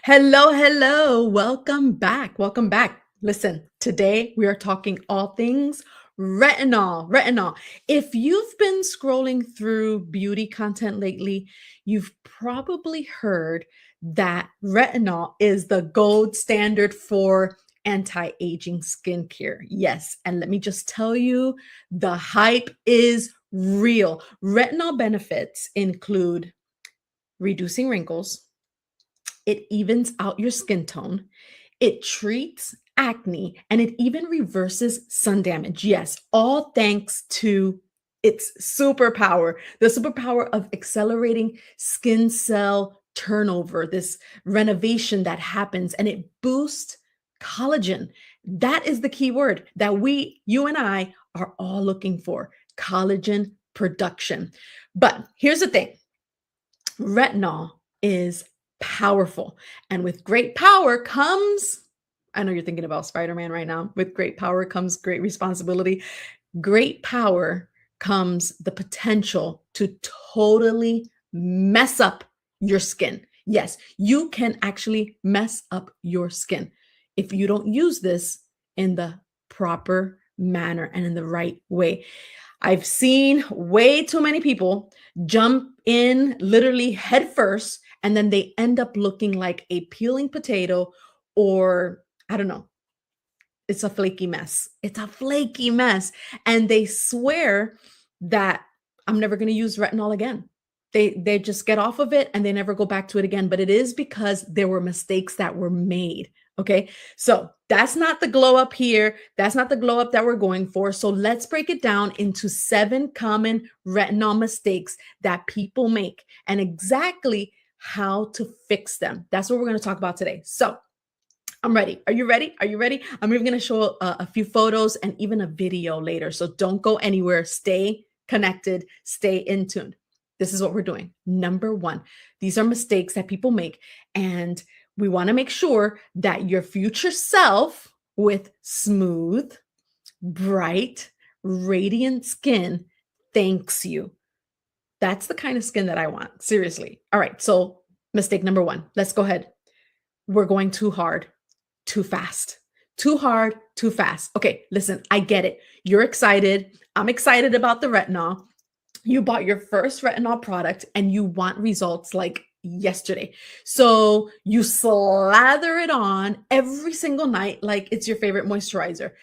Hello, hello. Welcome back. Welcome back. Listen, today we are talking all things retinol. Retinol. If you've been scrolling through beauty content lately, you've probably heard that retinol is the gold standard for anti-aging skincare. Yes, and let me just tell you, the hype is real. Retinol benefits include reducing wrinkles, it evens out your skin tone, it treats acne, and it even reverses sun damage. Yes, all thanks to its superpower, the superpower of accelerating skin cell turnover, this renovation that happens, and it boosts collagen. That is the key word that you and I, are all looking for, collagen production. But here's the thing, retinol is powerful. And with great power comes, I know you're thinking about Spider Man right now. With great power comes great responsibility. Great power comes the potential to totally mess up your skin. Yes, you can actually mess up your skin if you don't use this in the proper manner and in the right way. I've seen way too many people jump in literally head first, and then they end up looking like a peeling potato, or I don't know, it's a flaky mess. It's a flaky mess. And they swear that I'm never going to use retinol again. They just get off of it and they never go back to it again. But it is because there were mistakes that were made. Okay. So that's not the glow up here. That's not the glow up that we're going for. So let's break it down into 7 common retinol mistakes that people make and exactly how to fix them. That's what we're going to talk about today. So I'm ready. Are you ready? Are you ready? I'm even going to show a few photos and even a video later. So don't go anywhere. Stay connected. Stay in tune. This is what we're doing. Number 1, these are mistakes that people make. And we want to make sure that your future self with smooth, bright, radiant skin thanks you. That's the kind of skin that I want. Seriously. All right. So mistake number 1. Let's go ahead. We're going too hard, too fast. Too hard, too fast. Okay, listen, I get it. You're excited. I'm excited about the retinol. You bought your first retinol product and you want results like yesterday. So you slather it on every single night like it's your favorite moisturizer.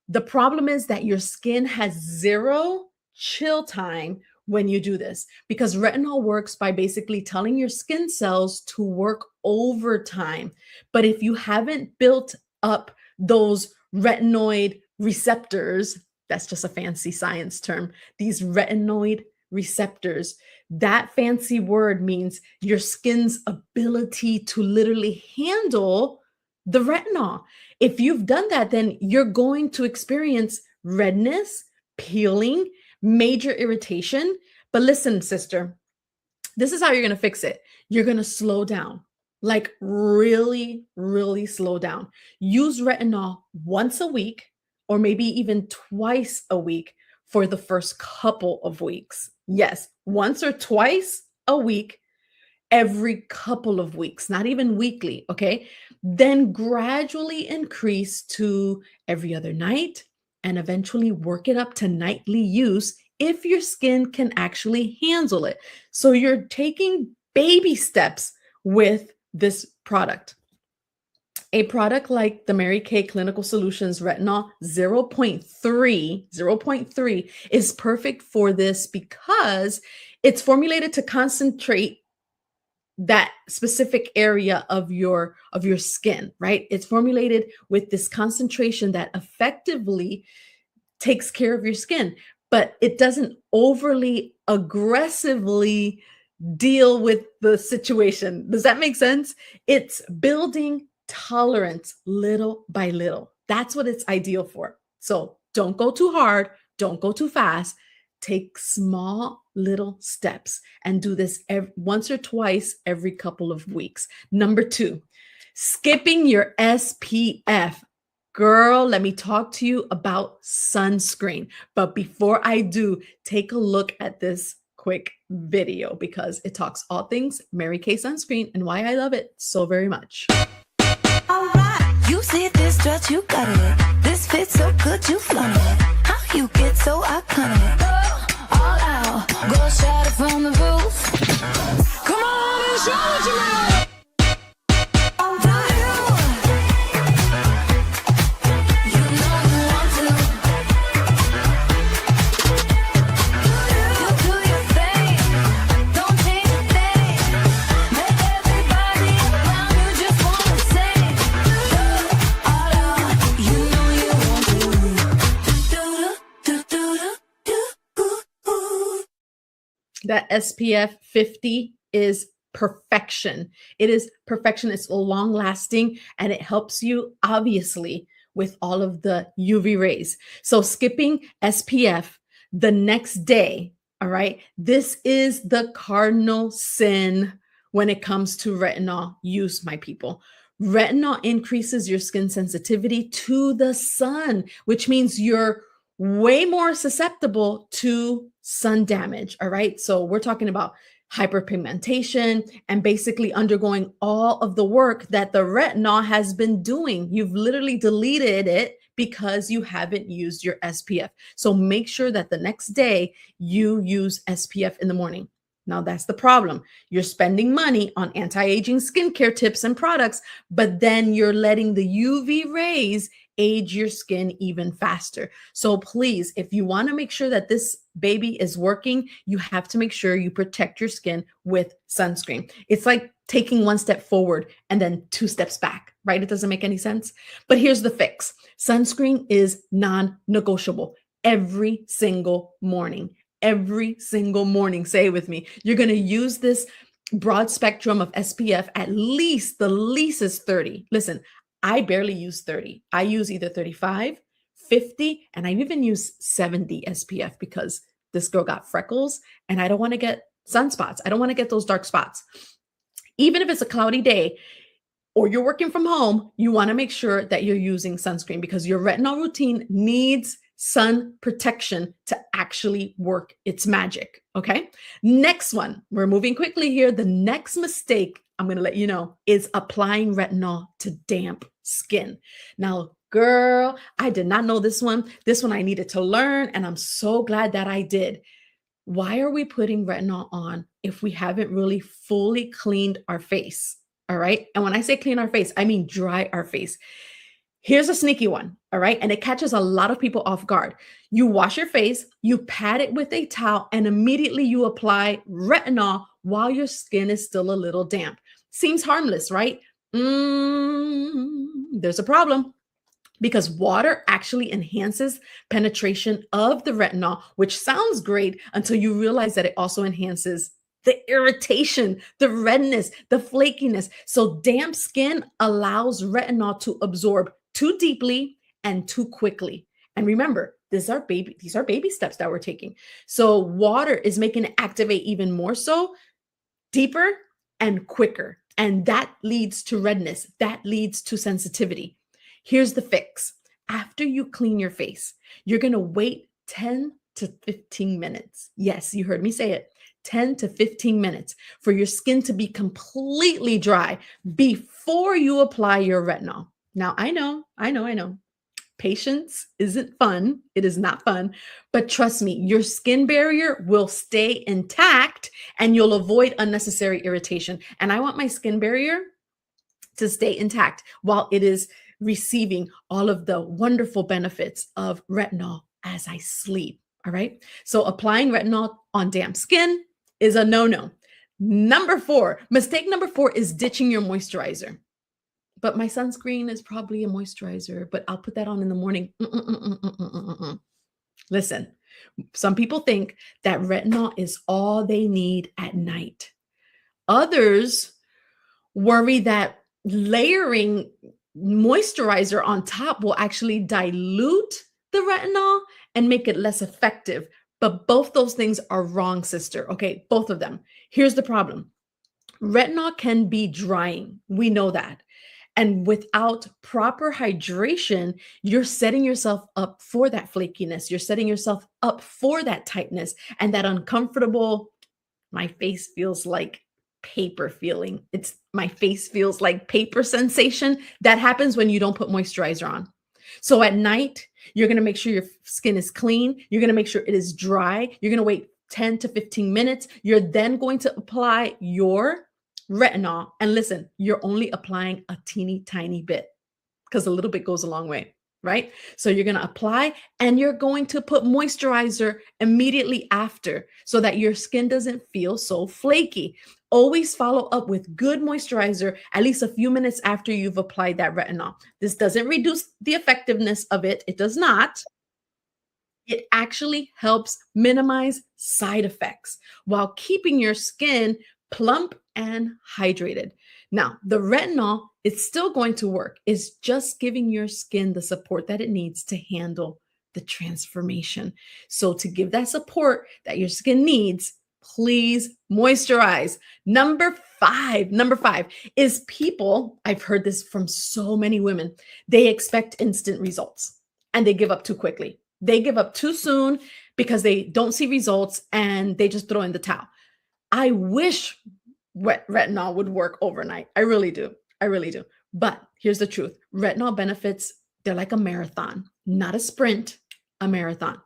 The problem is that your skin has zero chill time when you do this, because retinol works by basically telling your skin cells to work overtime. But if you haven't built up those retinoid receptors, that's just a fancy science term, these retinoid receptors, that fancy word means your skin's ability to literally handle the retinol. If you've done that, then you're going to experience redness, peeling, major irritation. But listen, sister, this is how you're going to fix it. You're going to slow down, like really, really slow down. Use retinol once a week or maybe even twice a week for the first couple of weeks. Yes, once or twice a week, every couple of weeks, not even weekly. Okay. Then gradually increase to every other night and eventually work it up to nightly use if your skin can actually handle it. So you're taking baby steps with this product. A product like the Mary Kay Clinical Solutions Retinol 0.3 is perfect for this because it's formulated to concentrate that specific area of your skin, right? It's formulated with this concentration that effectively takes care of your skin, but it doesn't overly aggressively deal with the situation. Does that make sense? It's building tolerance little by little. That's what it's ideal for. So don't go too hard, don't go too fast. Take small little steps and do this once or twice every couple of weeks. Number 2, skipping your SPF. Girl, let me talk to you about sunscreen. But before I do, take a look at this quick video because it talks all things Mary Kay sunscreen and why I love it so very much. Alright, you see this dress, you got it. This fits so good, you flaunt it. How you get so iconic? All out, go shout it from the roof. Come on and show what you know. That SPF 50 is perfection. It is perfection. It's long lasting and it helps you obviously with all of the UV rays. So skipping SPF the next day, all right, this is the cardinal sin when it comes to retinol use, my people. Retinol increases your skin sensitivity to the sun, which means you're way more susceptible to sun damage. All right. So we're talking about hyperpigmentation and basically undergoing all of the work that the retinol has been doing. You've literally deleted it because you haven't used your SPF. So make sure that the next day you use SPF in the morning. Now that's the problem. You're spending money on anti-aging skincare tips and products, but then you're letting the UV rays age your skin even faster. So please, if you want to make sure that this baby is working, you have to make sure you protect your skin with sunscreen. It's like taking one step forward and then two steps back, right? It doesn't make any sense. But here's the fix. Sunscreen is non-negotiable every single morning. Every single morning. Say it with me. You're going to use this broad spectrum of SPF, at least the least is 30. Listen, I barely use 30. I use either 35, 50, and I even use 70 SPF because this girl got freckles and I don't want to get sunspots. I don't want to get those dark spots. Even if it's a cloudy day or you're working from home, you want to make sure that you're using sunscreen because your retinol routine needs sun protection to actually work its magic. Okay. Next one, we're moving quickly here. The next mistake I'm going to let you know is applying retinol to damp skin. Now, girl, I did not know this one. This one I needed to learn, and I'm so glad that I did. Why are we putting retinol on if we haven't really fully cleaned our face? All right. And when I say clean our face, I mean dry our face. Here's a sneaky one, all right? And it catches a lot of people off guard. You wash your face, you pat it with a towel, and immediately you apply retinol while your skin is still a little damp. Seems harmless, right? There's a problem because water actually enhances penetration of the retinol, which sounds great until you realize that it also enhances the irritation, the redness, the flakiness. So damp skin allows retinol to absorb too deeply and too quickly. And remember, these are baby steps that we're taking. So water is making it activate even more so, deeper and quicker. And that leads to redness. That leads to sensitivity. Here's the fix. After you clean your face, you're going to wait 10 to 15 minutes. Yes, you heard me say it. 10 to 15 minutes for your skin to be completely dry before you apply your retinol. Now, I know. Patience isn't fun. It is not fun. But trust me, your skin barrier will stay intact and you'll avoid unnecessary irritation. And I want my skin barrier to stay intact while it is receiving all of the wonderful benefits of retinol as I sleep. All right. So applying retinol on damp skin is a no-no. Mistake number 4 is ditching your moisturizer. But my sunscreen is probably a moisturizer, but I'll put that on in the morning. Listen, some people think that retinol is all they need at night. Others worry that layering moisturizer on top will actually dilute the retinol and make it less effective. But both those things are wrong, sister. Okay, both of them. Here's the problem. Retinol can be drying. We know that. And without proper hydration, you're setting yourself up for that flakiness. You're setting yourself up for that tightness and that uncomfortable My face feels like paper feeling. It's my face feels like paper sensation. That happens when you don't put moisturizer on. So at night, you're going to make sure your skin is clean. You're going to make sure it is dry. You're going to wait 10 to 15 minutes. You're then going to apply your retinol. And listen, you're only applying a teeny tiny bit because a little bit goes a long way, right? So you're going to apply and you're going to put moisturizer immediately after so that your skin doesn't feel so flaky. Always follow up with good moisturizer at least a few minutes after you've applied that retinol. This doesn't reduce the effectiveness of it. It does not. It actually helps minimize side effects while keeping your skin plump and hydrated. Now, the retinol, it's still going to work. It's just giving your skin the support that it needs to handle the transformation. So to give that support that your skin needs, please moisturize. Number five is people, I've heard this from so many women, they expect instant results and they give up too quickly. They give up too soon because they don't see results and they just throw in the towel. I wish retinol would work overnight. I really do. I really do. But here's the truth. Retinol benefits, they're like a marathon, not a sprint, a marathon.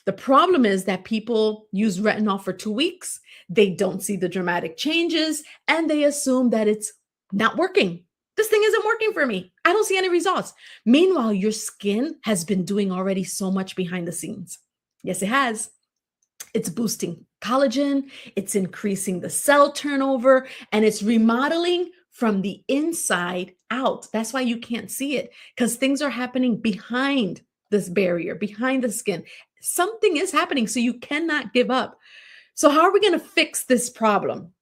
The problem is that people use retinol for 2 weeks. They don't see the dramatic changes and they assume that it's not working. This thing isn't working for me. I don't see any results. Meanwhile, your skin has been doing already so much behind the scenes. Yes, it has. It's boosting collagen, it's increasing the cell turnover, and it's remodeling from the inside out. That's why you can't see it, because things are happening behind this barrier, behind the skin. Something is happening, so you cannot give up. So how are we going to fix this problem?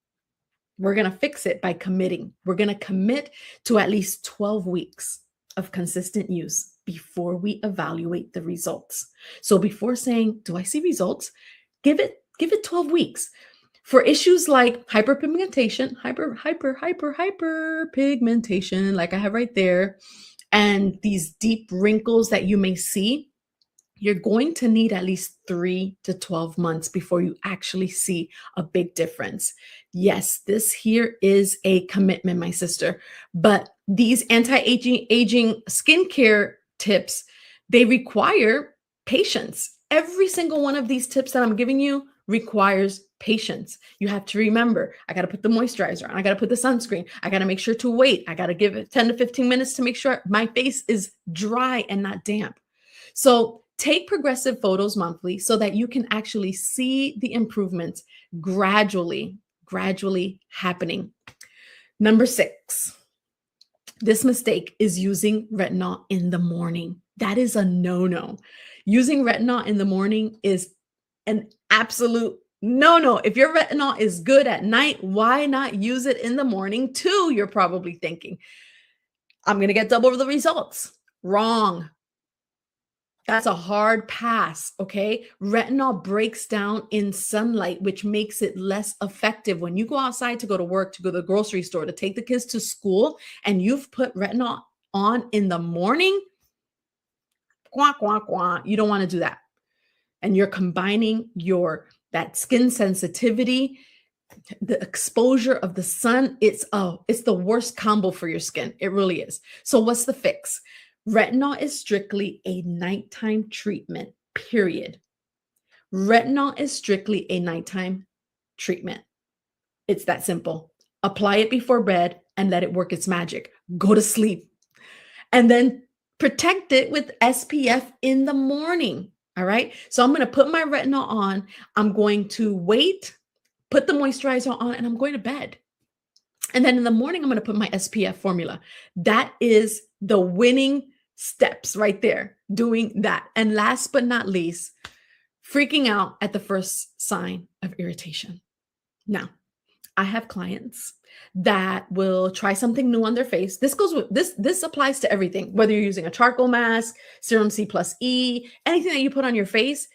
We're going to fix it by committing. We're going to commit to at least 12 weeks of consistent use before we evaluate the results. So before saying, do I see results? Give it 12 weeks. For issues like hyperpigmentation, hyperpigmentation, like I have right there, and these deep wrinkles that you may see, you're going to need at least 3 to 12 months before you actually see a big difference. Yes, this here is a commitment, my sister, but these anti-aging skincare tips, they require patience. Every single one of these tips that I'm giving you requires patience. You have to remember, I got to put the moisturizer on. I got to put the sunscreen. I got to make sure to wait. I got to give it 10 to 15 minutes to make sure my face is dry and not damp. So take progressive photos monthly so that you can actually see the improvements gradually happening. Number 6, this mistake is using retinol in the morning. That is a no-no. Using retinol in the morning is an absolute no-no. If your retinol is good at night, why not use it in the morning too? You're probably thinking, I'm going to get double the results. Wrong. That's a hard pass, okay? Retinol breaks down in sunlight, which makes it less effective. When you go outside to go to work, to go to the grocery store, to take the kids to school, and you've put retinol on in the morning, quack, quack, quack, you don't want to do that. And you're combining that skin sensitivity, the exposure of the sun. It's the worst combo for your skin. It really is. So what's the fix? Retinol is strictly a nighttime treatment, period. Retinol is strictly a nighttime treatment. It's that simple. Apply it before bed and let it work its magic. Go to sleep. And then protect it with SPF in the morning. All right. So I'm going to put my retinol on. I'm going to wait, put the moisturizer on, and I'm going to bed. And then in the morning, I'm going to put my SPF formula. That is the winning steps right there, doing that. And last but not least, freaking out at the first sign of irritation. Now, I have clients that will try something new on their face. This goes with this applies to everything, whether you're using a charcoal mask, serum C+E, anything that you put on your face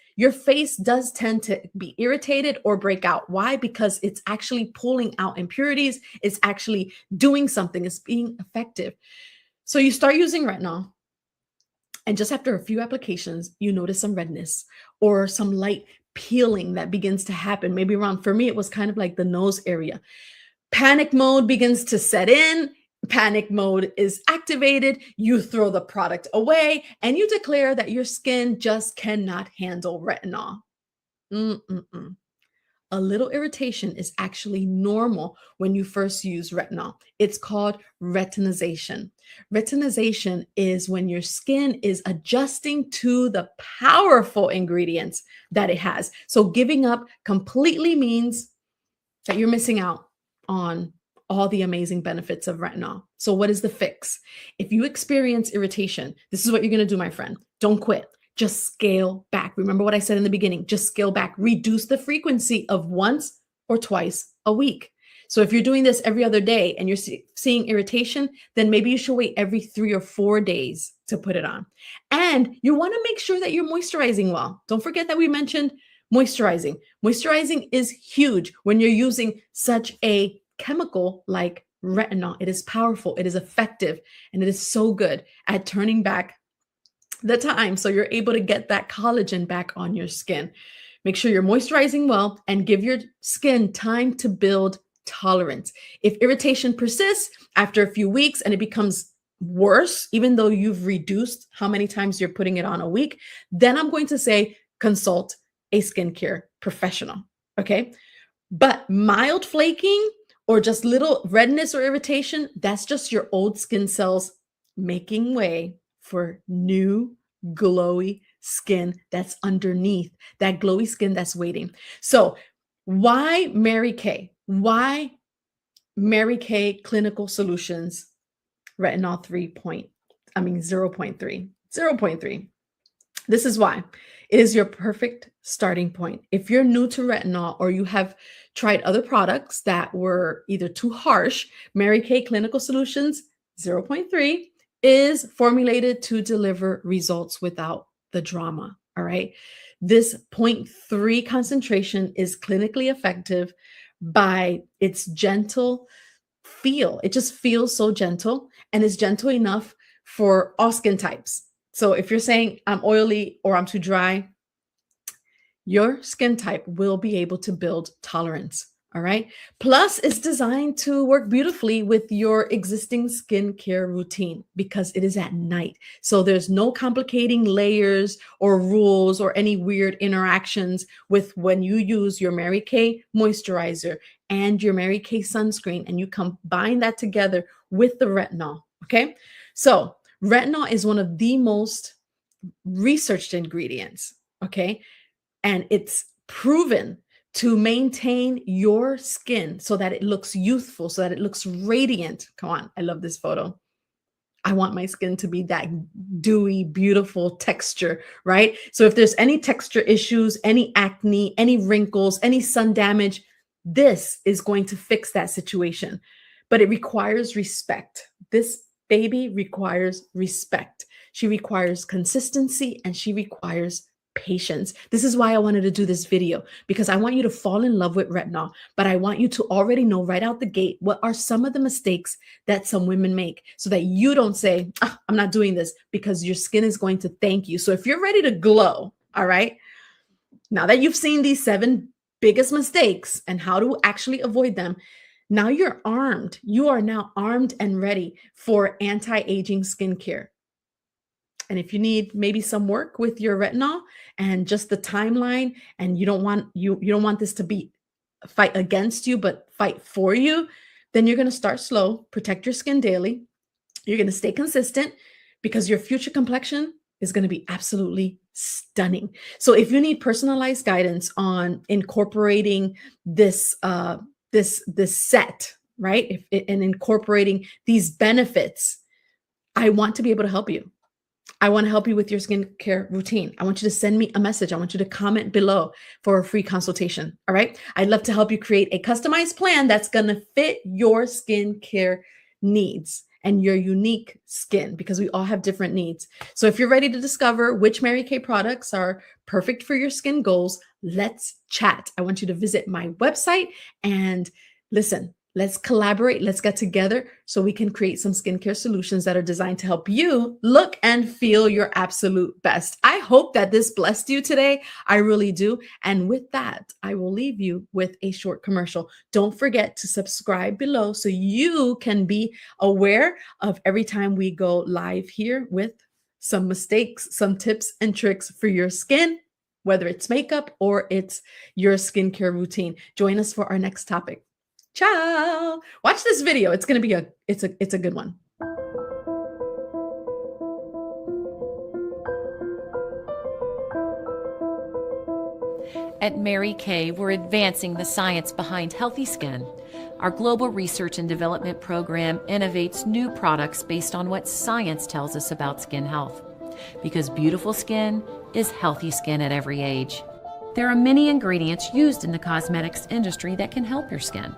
does tend to be irritated or break out. Why? Because it's actually pulling out impurities. It's actually doing something. It's being effective. So you start using retinol, and just after a few applications, you notice some redness or some light peeling that begins to happen. Maybe around, for me, it was kind of like the nose area. Panic mode begins to set in. Panic mode is activated. You throw the product away and you declare that your skin just cannot handle retinol. Mm-mm-mm. A little irritation is actually normal when you first use retinol. It's called retinization. Retinization is when your skin is adjusting to the powerful ingredients that it has. So giving up completely means that you're missing out on all the amazing benefits of retinol. So what is the fix? If you experience irritation, this is what you're going to do, my friend. Don't quit. Just scale back. Remember what I said in the beginning, just scale back. Reduce the frequency of once or twice a week. So if you're doing this every other day and you're seeing irritation, then maybe you should wait every 3 or 4 days to put it on. And you want to make sure that you're moisturizing well. Don't forget that we mentioned moisturizing. Moisturizing is huge when you're using such a chemical like retinol. It is powerful, it is effective, and it is so good at turning back the time so you're able to get that collagen back on your skin. Make sure you're moisturizing well and give your skin time to build tolerance. If irritation persists after a few weeks and it becomes worse, even though you've reduced how many times you're putting it on a week, then I'm going to say consult a skincare professional. Okay. But mild flaking or just little redness or irritation, that's just your old skin cells making way for new glowy skin that's underneath, that glowy skin that's waiting. So why Mary Kay? Why Mary Kay Clinical Solutions Retinol 0.3? 0.3. This is why. It is your perfect starting point. If you're new to retinol or you have tried other products that were either too harsh, Mary Kay Clinical Solutions 0.3 is formulated to deliver results without the drama. All right. This 0.3 concentration is clinically effective by its gentle feel. It just feels so gentle and is gentle enough for all skin types. So if you're saying I'm oily or I'm too dry, your skin type will be able to build tolerance. All right. Plus, it's designed to work beautifully with your existing skincare routine because it is at night. So there's no complicating layers or rules or any weird interactions with when you use your Mary Kay moisturizer and your Mary Kay sunscreen and you combine that together with the retinol. Okay. So retinol is one of the most researched ingredients. Okay. And it's proven to maintain your skin so that it looks youthful, so that it looks radiant. Come on, I love this photo. I want my skin to be that dewy, beautiful texture, right? So if there's any texture issues, any acne, any wrinkles, any sun damage, this is going to fix that situation. But it requires respect. This baby requires respect. She requires consistency and she requires patience. This is why I wanted to do this video, because I want you to fall in love with retinol, but I want you to already know right out the gate what are some of the mistakes that some women make so that you don't say, I'm not doing this, because your skin is going to thank you. So if you're ready to glow, all right, now that you've seen these 7 biggest mistakes and how to actually avoid them, now you're armed. You are now armed and ready for anti-aging skincare. And if you need maybe some work with your retinol and just the timeline, and you don't want this to be fight against you, but fight for you, then you're going to start slow, protect your skin daily. You're going to stay consistent because your future complexion is going to be absolutely stunning. So if you need personalized guidance on incorporating this set, right? And incorporating these benefits, I want to be able to help you. I want to help you with your skincare routine. I want you to send me a message. I want you to comment below for a free consultation. All right. I'd love to help you create a customized plan that's going to fit your skincare needs and your unique skin, because we all have different needs. So if you're ready to discover which Mary Kay products are perfect for your skin goals, let's chat. I want you to visit my website and listen. Let's collaborate. Let's get together so we can create some skincare solutions that are designed to help you look and feel your absolute best. I hope that this blessed you today. I really do. And with that, I will leave you with a short commercial. Don't forget to subscribe below so you can be aware of every time we go live here with some mistakes, some tips and tricks for your skin, whether it's makeup or it's your skincare routine. Join us for our next topic. Ciao. Watch this video. It's going to be it's a good one. At Mary Kay, we're advancing the science behind healthy skin. Our global research and development program innovates new products based on what science tells us about skin health. Because beautiful skin is healthy skin at every age. There are many ingredients used in the cosmetics industry that can help your skin.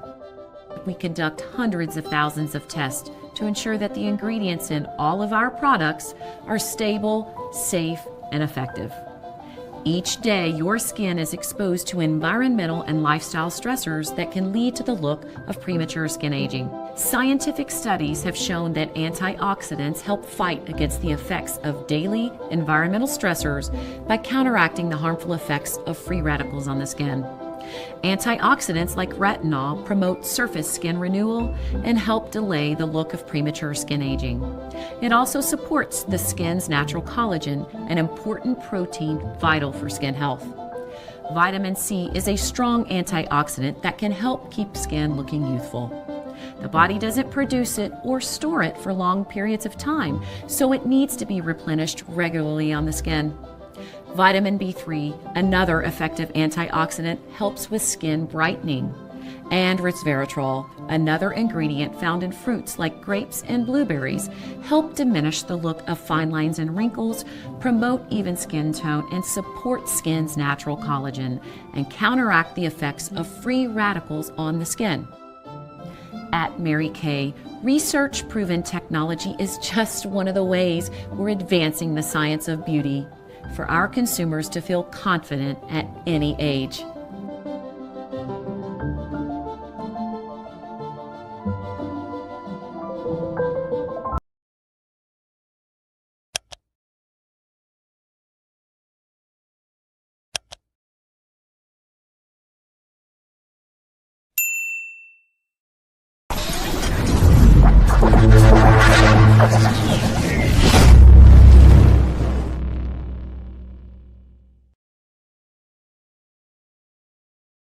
We conduct hundreds of thousands of tests to ensure that the ingredients in all of our products are stable, safe, and effective. Each day, your skin is exposed to environmental and lifestyle stressors that can lead to the look of premature skin aging. Scientific studies have shown that antioxidants help fight against the effects of daily environmental stressors by counteracting the harmful effects of free radicals on the skin. Antioxidants like retinol promote surface skin renewal and help delay the look of premature skin aging. It also supports the skin's natural collagen, an important protein vital for skin health. Vitamin C is a strong antioxidant that can help keep skin looking youthful. The body doesn't produce it or store it for long periods of time, so it needs to be replenished regularly on the skin. Vitamin B3, another effective antioxidant, helps with skin brightening. And resveratrol, another ingredient found in fruits like grapes and blueberries, help diminish the look of fine lines and wrinkles, promote even skin tone, and support skin's natural collagen, and counteract the effects of free radicals on the skin. At Mary Kay, research-proven technology is just one of the ways we're advancing the science of beauty for our consumers to feel confident at any age.